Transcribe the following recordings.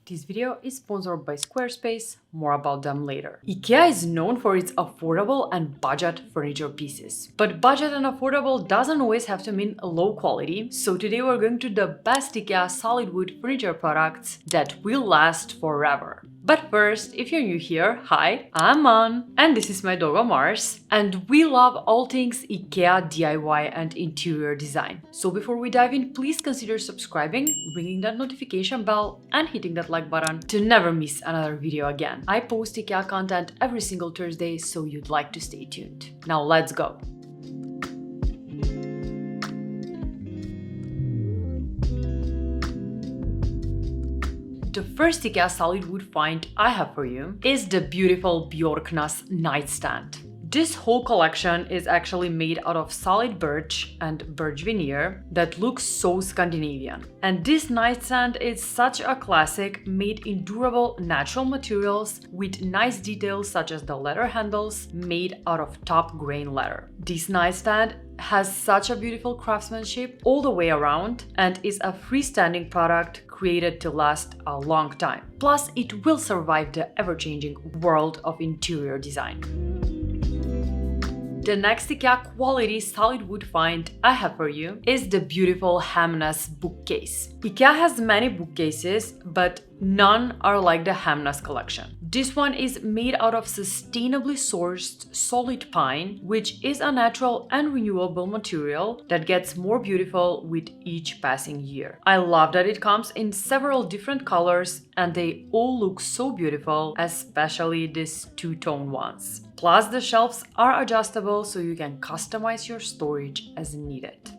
This video is sponsored by Squarespace, more about them later. IKEA is known for its affordable and budget furniture pieces. But budget and affordable doesn't always have to mean low quality, so today we're going to the best IKEA solid wood furniture products that will last forever. But first, if you're new here, hi, I'm Man, and this is my dog Mars, and we love all things IKEA DIY and interior design. So before we dive in, please consider subscribing, ringing that notification bell, and hitting that like button to never miss another video again. I post IKEA content every single Thursday, so you'd like to stay tuned. Now let's go! The first IKEA solid wood find I have for you is the beautiful Bjorknas Nightstand. This whole collection is actually made out of solid birch and birch veneer that looks so Scandinavian. And this nightstand is such a classic, made in durable natural materials with nice details such as the leather handles made out of top grain leather. This nightstand has such a beautiful craftsmanship all the way around and is a freestanding product created to last a long time. Plus, it will survive the ever-changing world of interior design. The next IKEA quality solid wood find I have for you is the beautiful HEMNES Bookcase. IKEA has many bookcases, but none are like the HEMNES collection. This one is made out of sustainably sourced solid pine, which is a natural and renewable material that gets more beautiful with each passing year. I love that it comes in several different colors and they all look so beautiful, especially these two-tone ones. Plus, the shelves are adjustable so you can customize your storage as needed.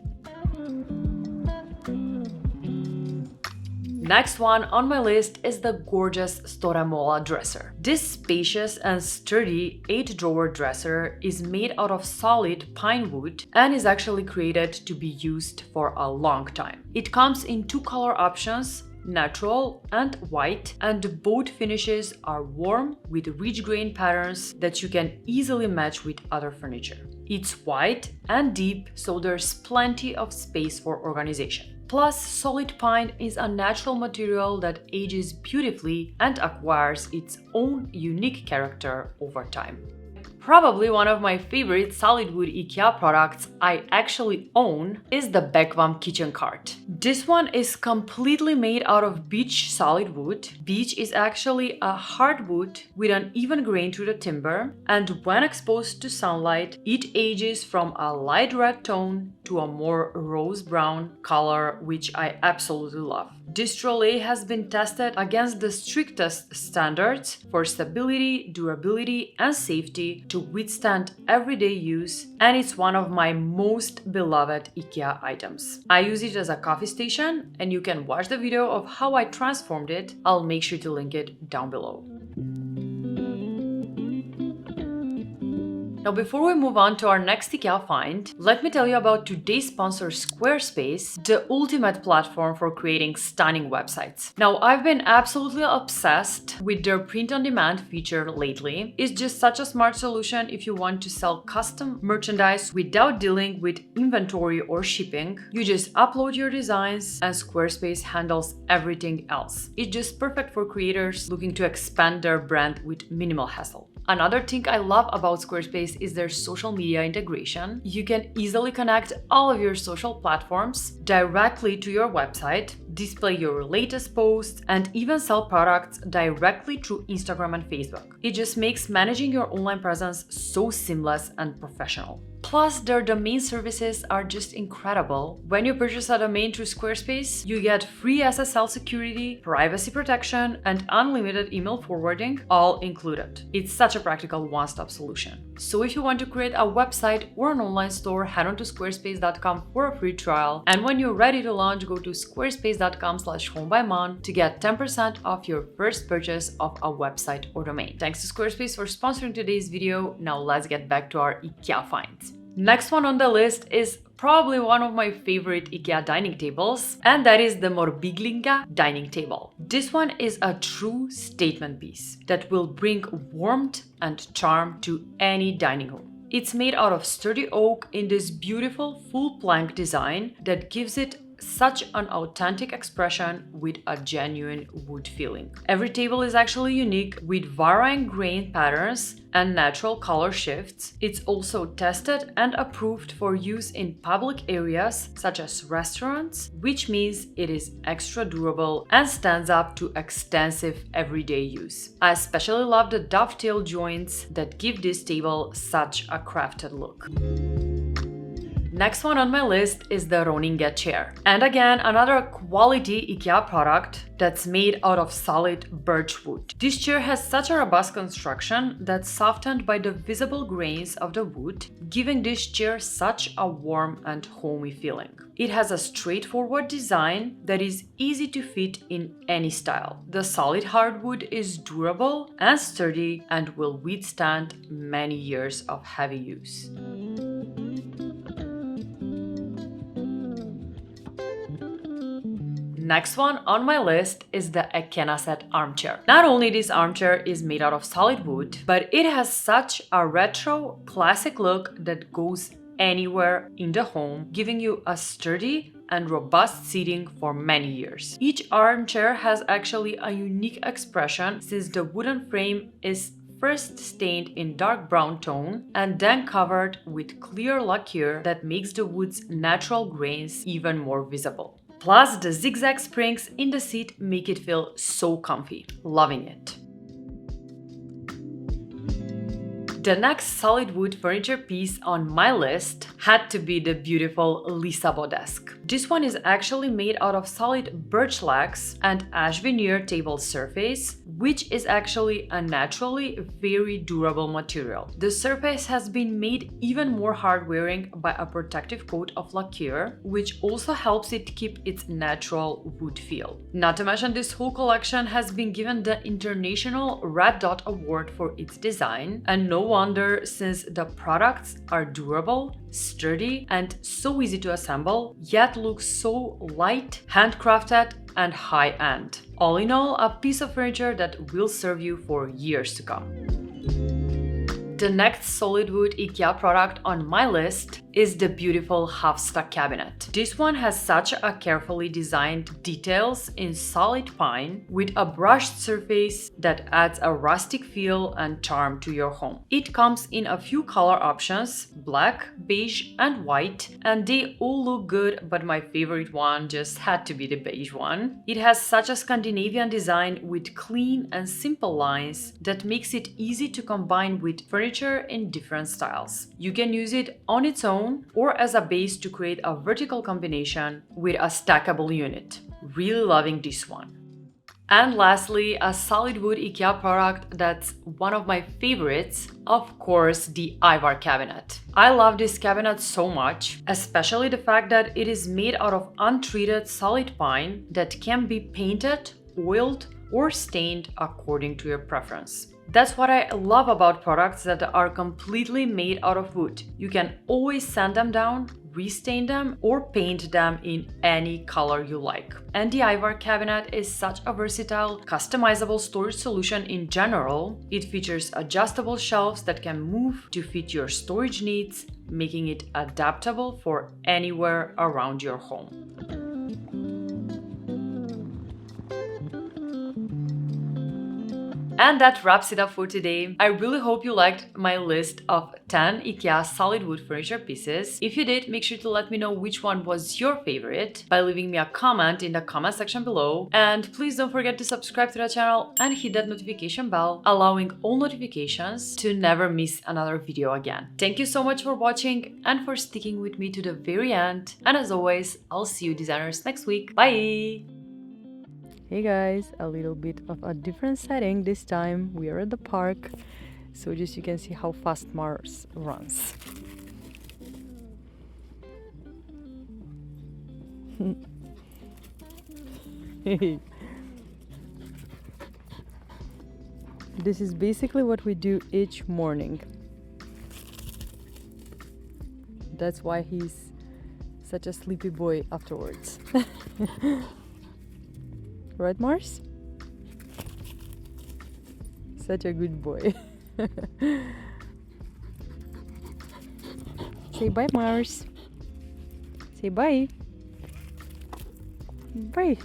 Next one on my list is the gorgeous Storaola Dresser. This spacious and sturdy 8-drawer dresser is made out of solid pine wood and is actually created to be used for a long time. It comes in two color options, natural and white, and both finishes are warm with rich grain patterns that you can easily match with other furniture. It's wide and deep, so there's plenty of space for organization. Plus, solid pine is a natural material that ages beautifully and acquires its own unique character over time. Probably one of my favorite solid wood IKEA products I actually own is the BEKVÄM Kitchen cart. This one is completely made out of beech solid wood. Beech is actually a hard wood with an even grain through the timber, and when exposed to sunlight, it ages from a light red tone to a more rose brown color, which I absolutely love. This trolley has been tested against the strictest standards for stability, durability, and safety to withstand everyday use, and it's one of my most beloved IKEA items. I use it as a coffee station, and you can watch the video of how I transformed it. I'll make sure to link it down below. Now, before we move on to our next IKEA find, let me tell you about today's sponsor, Squarespace, the ultimate platform for creating stunning websites. Now, I've been absolutely obsessed with their print-on-demand feature lately. It's just such a smart solution if you want to sell custom merchandise without dealing with inventory or shipping. You just upload your designs and Squarespace handles everything else. It's just perfect for creators looking to expand their brand with minimal hassle. Another thing I love about Squarespace is their social media integration. You can easily connect all of your social platforms directly to your website, display your latest posts, and even sell products directly through Instagram and Facebook. It just makes managing your online presence so seamless and professional. Plus, their domain services are just incredible. When you purchase a domain through Squarespace, you get free SSL security, privacy protection, and unlimited email forwarding, all included. It's such a practical one-stop solution. So if you want to create a website or an online store, head on to squarespace.com for a free trial. And when you're ready to launch, go to squarespace.com/homebyman to get 10% off your first purchase of a website or domain. Thanks to Squarespace for sponsoring today's video. Now let's get back to our IKEA finds. Next one on the list is probably one of my favorite IKEA dining tables, and that is the MÖRBYLÅNGA dining table. This one is a true statement piece that will bring warmth and charm to any dining room. It's made out of sturdy oak in this beautiful full plank design that gives it such an authentic expression with a genuine wood feeling. Every table is actually unique with varying grain patterns and natural color shifts. It's also tested and approved for use in public areas such as restaurants, which means it is extra durable and stands up to extensive everyday use. I especially love the dovetail joints that give this table such a crafted look. Next one on my list is the Roninga Chair. And again, another quality IKEA product that's made out of solid birch wood. This chair has such a robust construction that's softened by the visible grains of the wood, giving this chair such a warm and homey feeling. It has a straightforward design that is easy to fit in any style. The solid hardwood is durable and sturdy and will withstand many years of heavy use. Next one on my list is the EKENÄSET Armchair. Not only this armchair is made out of solid wood, but it has such a retro, classic look that goes anywhere in the home, giving you a sturdy and robust seating for many years. Each armchair has actually a unique expression since the wooden frame is first stained in dark brown tone and then covered with clear lacquer that makes the wood's natural grains even more visible. Plus, the zigzag springs in the seat make it feel so comfy. Loving it. The next solid wood furniture piece on my list had to be the beautiful LISABO Desk. This one is actually made out of solid birch legs and ash veneer table surface, which is actually a naturally very durable material. The surface has been made even more hard-wearing by a protective coat of lacquer, which also helps it keep its natural wood feel. Not to mention, this whole collection has been given the International Red Dot Award for its design, and no wonder since the products are durable, sturdy, and so easy to assemble, yet look so light, handcrafted, and high-end. All in all, a piece of furniture that will serve you for years to come. The next solid wood IKEA product on my list is the beautiful HAVSTA Cabinet. This one has such a carefully designed details in solid pine with a brushed surface that adds a rustic feel and charm to your home. It comes in a few color options, black, beige, and white, and they all look good, but my favorite one just had to be the beige one. It has such a Scandinavian design with clean and simple lines that makes it easy to combine with furniture in different styles. You can use it on its own or as a base to create a vertical combination with a stackable unit. Really loving this one. And lastly, a solid wood IKEA product that's one of my favorites, of course, the IVAR Cabinet. I love this cabinet so much, especially the fact that it is made out of untreated solid pine that can be painted, oiled, or stained according to your preference. That's what I love about products that are completely made out of wood. You can always sand them down, restain them, or paint them in any color you like. And the IVAR Cabinet is such a versatile, customizable storage solution in general. It features adjustable shelves that can move to fit your storage needs, making it adaptable for anywhere around your home. And that wraps it up for today. I really hope you liked my list of 10 IKEA solid wood furniture pieces. If you did, make sure to let me know which one was your favorite by leaving me a comment in the comment section below. And please don't forget to subscribe to the channel and hit that notification bell, allowing all notifications to never miss another video again. Thank you so much for watching and for sticking with me to the very end. And as always, I'll see you designers next week. Bye! Hey guys, a little bit of a different setting this time. We are at the park, so just you can see how fast Mars runs. This is basically what we do each morning. That's why he's such a sleepy boy afterwards. Right, Mars? Such a good boy. Say bye, Mars. Say bye. Very